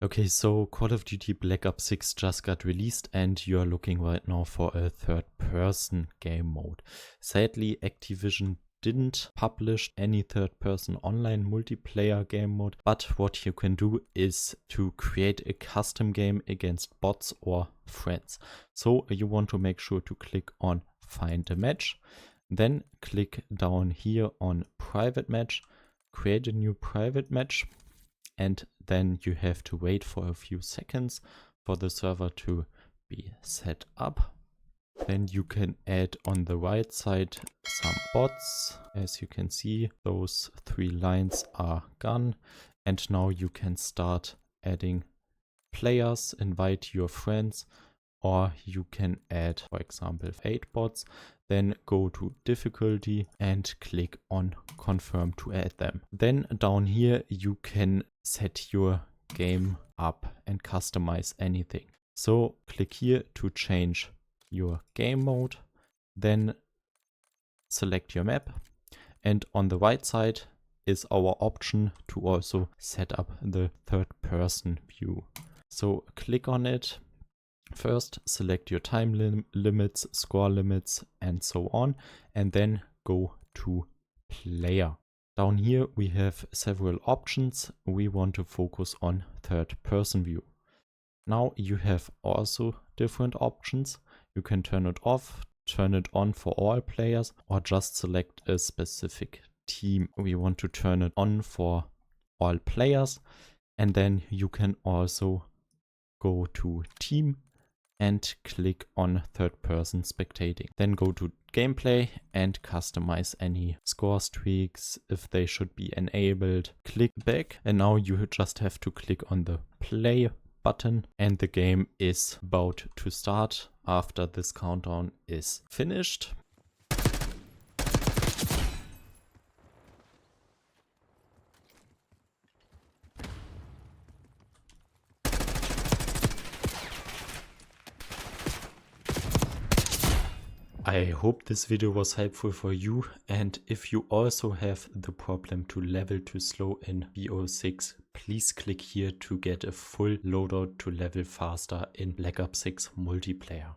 Okay, so Call of Duty Black Ops 6 just got released and you are looking right now for a third-person game mode. Sadly, Activision didn't publish any third-person online multiplayer game mode, but what you can do is to create a custom game against bots or friends. So you want to make sure to click on Find a Match, then click down here on Private Match, create a new private match, and then you have to wait for a few seconds for the server to be set up. Then you can add on the right side some bots. As you can see, those 3 lines are gone. And now you can start adding players, invite your friends, or you can add, for example, 8 bots. Then go to difficulty and click on confirm to add them. Then down here you can set your game up and customize anything. So click here to change your game mode, then select your map, and on the right side is our option to also set up the third person view. So click on it. First, select your time limits, score limits, and so on, and then go to player. Down here we have several options. We want to focus on third person view. Now you have also different options. You can turn it off, turn it on for all players, or just select a specific team. We want to turn it on for all players, and then you can also go to team and click on third person spectating. Then go to gameplay and customize any score streaks if they should be enabled. Click back, and now you just have to click on the play button and the game is about to start after this countdown is finished. I hope this video was helpful for you, and if you also have the problem to level too slow in BO6, please click here to get a full loadout to level faster in Black Ops 6 multiplayer.